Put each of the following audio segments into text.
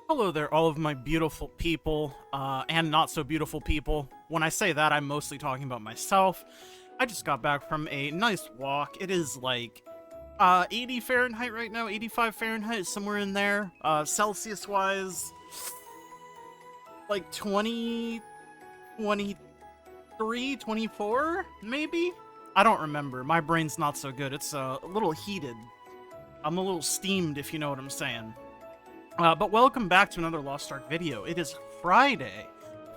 Hello there, all of my beautiful people, and not so beautiful people. When I say that, I'm mostly talking about myself. I just got back from a nice walk. It is like 80 Fahrenheit right now, 85 Fahrenheit, somewhere in there. Celsius-wise, like 20, 23, 24, maybe? I don't remember. My brain's not so good. It's a little heated. I'm a little steamed, if you know what I'm saying. But welcome back to another Lost Ark video. It is Friday.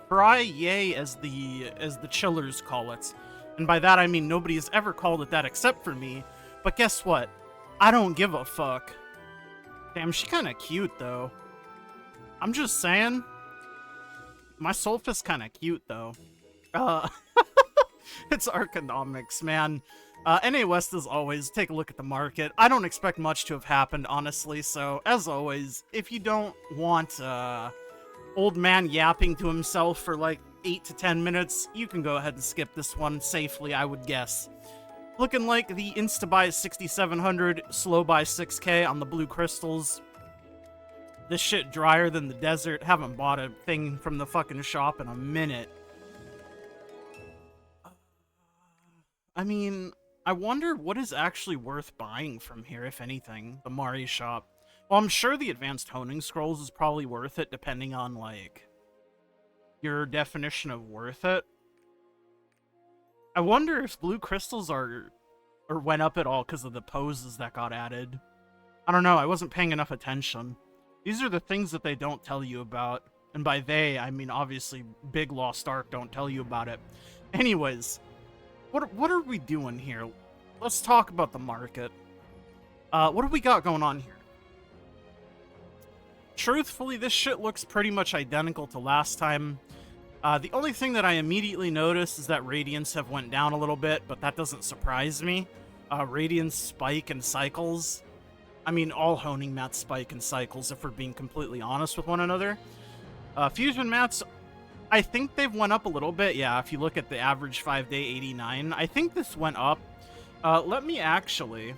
Fry-yay, as the chillers call it. And by that I mean nobody has ever called it that except for me. But guess what? I don't give a fuck. Damn, she kinda cute, though. I'm just saying. My Soulfist's kinda cute, though. It's Arkonomics, man. NA West, as always, take a look at the market. I don't expect much to have happened, honestly, so, as always, if you don't want, old man yapping to himself for, like, 8 to 10 minutes, you can go ahead and skip this one safely, I would guess. Looking like the insta-buy 6700, slow buy 6k on the blue crystals. This shit drier than the desert. Haven't bought a thing from the fucking shop in a minute. I mean, I wonder what is actually worth buying from here, if anything. The Mari shop. Well, I'm sure the advanced honing scrolls is probably worth it, depending on, like, your definition of worth it. I wonder if blue crystals or went up at all because of the poses that got added. I don't know, I wasn't paying enough attention. These are the things that they don't tell you about. And by they, I mean, obviously, Big Lost Ark don't tell you about it. Anyways, what are we doing here? Let's talk about the market. What do we got going on here? Truthfully, this shit looks pretty much identical to last time. The only thing that I immediately noticed is that Radiance have went down a little bit, but that doesn't surprise me. Radiance spike and cycles. I mean, all honing mats spike and cycles, if we're being completely honest with one another. Fusion mats, I think they've went up a little bit. Yeah, if you look at the average 5-day 89, I think this went up. Let me actually...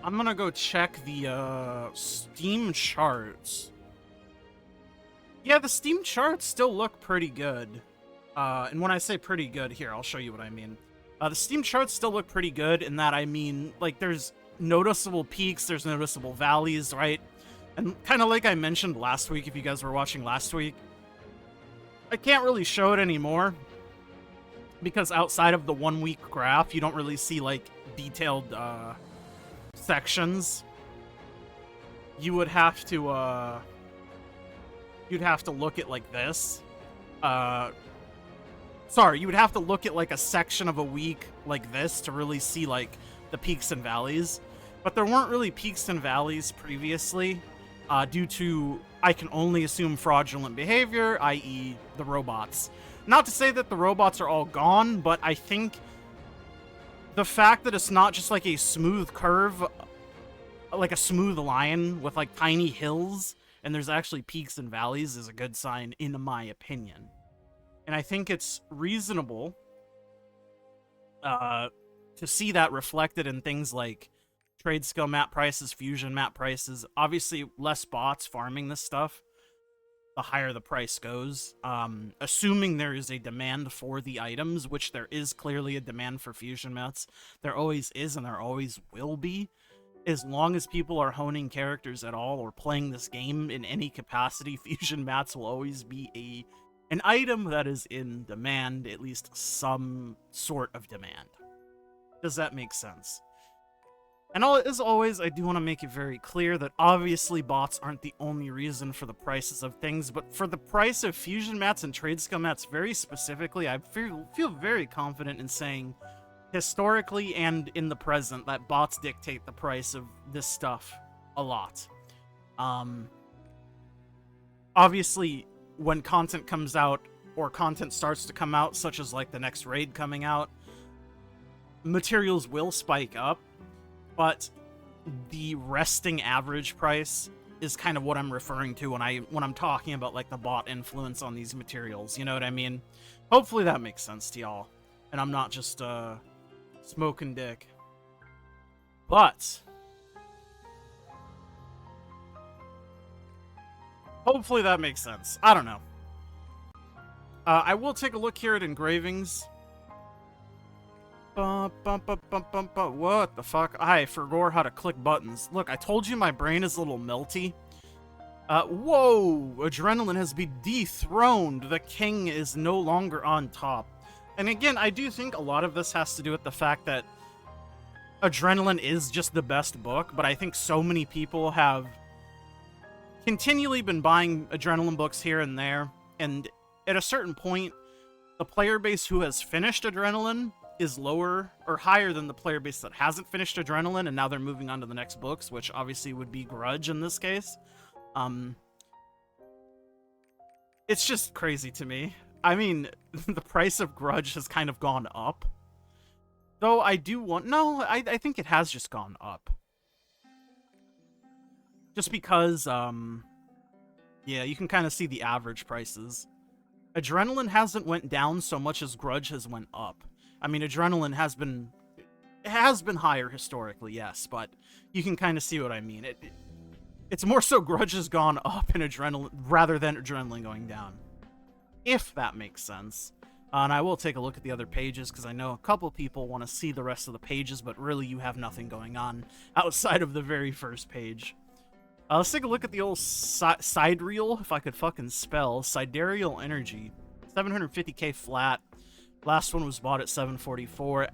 I'm gonna go check the Steam charts. Yeah, the Steam charts still look pretty good. And when I say pretty good, here, I'll show you what I mean. The Steam charts still look pretty good in that I mean, like, there's noticeable peaks, there's noticeable valleys, right? And kind of like I mentioned last week, if you guys were watching last week, I can't really show it anymore because outside of the 1 week graph, you don't really see, like, detailed, sections. You would have to, you'd have to look at, like, this. Sorry, you would have to look at, like, a section of a week like this to really see, like, the peaks and valleys. But there weren't really peaks and valleys previously, due to, I can only assume, fraudulent behavior, i.e. the robots. Not to say that the robots are all gone, but I think the fact that it's not just like a smooth curve, like a smooth line with like tiny hills, and there's actually peaks and valleys is a good sign, in my opinion. And I think it's reasonable to see that reflected in things like trade skill map prices, fusion map prices. Obviously, less bots farming this stuff, the higher the price goes. Assuming there is a demand for the items, which there is clearly a demand for fusion mats. An always is and there always will be. As long as people are honing characters at all or playing this game in any capacity, fusion mats will always be an item that is in demand, at least some sort of demand. Does that make sense? And as always, I do want to make it very clear that obviously bots aren't the only reason for the prices of things, but for the price of fusion mats and trade skill mats very specifically, I feel very confident in saying, historically and in the present, that bots dictate the price of this stuff a lot. Obviously, when content comes out, or content starts to come out, such as like the next raid coming out, materials will spike up. But the resting average price is kind of what I'm referring to when I'm talking about like the bot influence on these materials. You know what I mean? Hopefully that makes sense to y'all, and I'm not just smoking dick. But Hopefully that makes sense. I don't know. I will take a look here at engravings. What the fuck? I forgot how to click buttons. Look, I told you my brain is a little melty. Whoa! Adrenaline has been dethroned. The king is no longer on top. And again, I do think a lot of this has to do with the fact that Adrenaline is just the best book, but I think so many people have continually been buying Adrenaline books here and there, and at a certain point, the player base who has finished Adrenaline is lower or higher than the player base that hasn't finished Adrenaline, and now they're moving on to the next books, which obviously would be Grudge in this case. It's just crazy to me. I mean, the price of Grudge has kind of gone up. Though I do want... No, I think it has just gone up. Just because, yeah, you can kind of see the average prices. Adrenaline hasn't went down so much as Grudge has went up. I mean, Adrenaline has been... It has been higher historically, yes, but you can kind of see what I mean. It's more so Grudge has gone up in Adrenaline rather than Adrenaline going down. If that makes sense. And I will take a look at the other pages, because I know a couple people want to see the rest of the pages, but really you have nothing going on outside of the very first page. Let's take a look at the old Sidereal, if I could fucking spell. Sidereal Energy. 750k flat. Last one was bought at 744.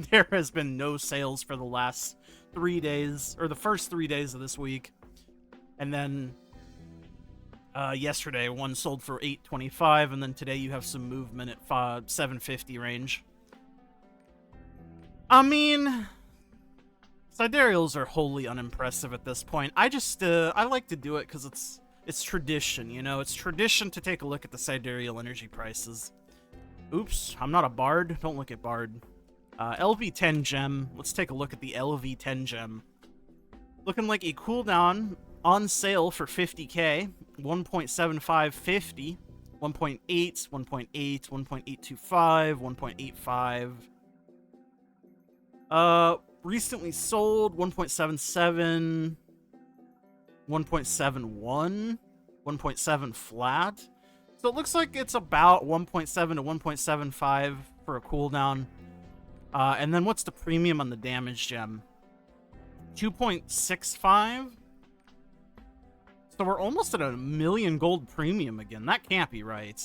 There has been no sales for the last 3 days, or the first 3 days of this week. And then yesterday, one sold for 825, and then today you have some movement at 750 range. I mean, Sidereals are wholly unimpressive at this point. I just, I like to do it because it's tradition, you know? It's tradition to take a look at the Sidereal energy prices. Oops, I'm not a bard. Don't look at bard. LV10 gem. Let's take a look at the LV10 gem. Looking like a cooldown on sale for 50k. 1.75 50, 1.8, 1.8, 1.825, 1.85. Recently sold 1.77, 1.71, 1.7 flat. So it looks like it's about 1.7 to 1.75 for a cooldown. And then what's the premium on the damage gem? 2.65. So we're almost at 1,000,000 gold premium again. That can't be right.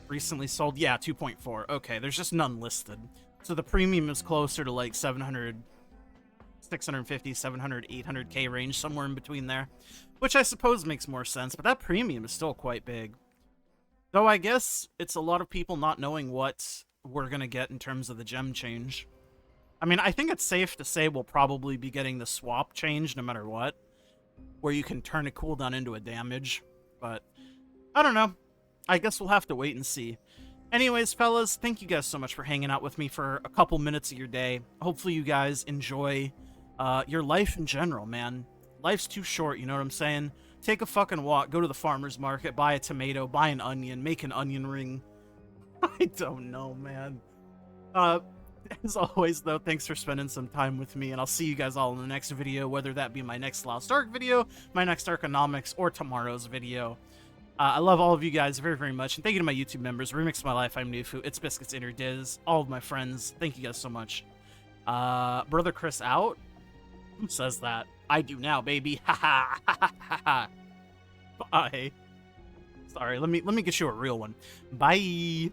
Recently sold, yeah, 2.4. Okay, there's just none listed. So the premium is closer to like 700, 650, 700, 800k range, somewhere in between there. Which I suppose makes more sense, but that premium is still quite big. Though I guess it's a lot of people not knowing what we're going to get in terms of the gem change. I mean, I think it's safe to say we'll probably be getting the swap change no matter what, where you can turn a cooldown into a damage, but I don't know. I guess we'll have to wait and see. Anyways, fellas, thank you guys so much for hanging out with me for a couple minutes of your day. Hopefully you guys enjoy your life in general, man. Life's too short, you know what I'm saying? Take a fucking walk, go to the farmer's market, buy a tomato, buy an onion, make an onion ring. I don't know, man. As always, though, thanks for spending some time with me, and I'll see you guys all in the next video, whether that be my next Lost Ark video, my next Arkonomics, or tomorrow's video. I love all of you guys very, very much, and thank you to my YouTube members. Remix My Life, I'm Nufu, It's Biscuits, Inner Diz, all of my friends. Thank you guys so much. Brother Chris out? Who says that? I do now, baby. Ha ha ha ha ha. Bye. Sorry, let me get you a real one. Bye.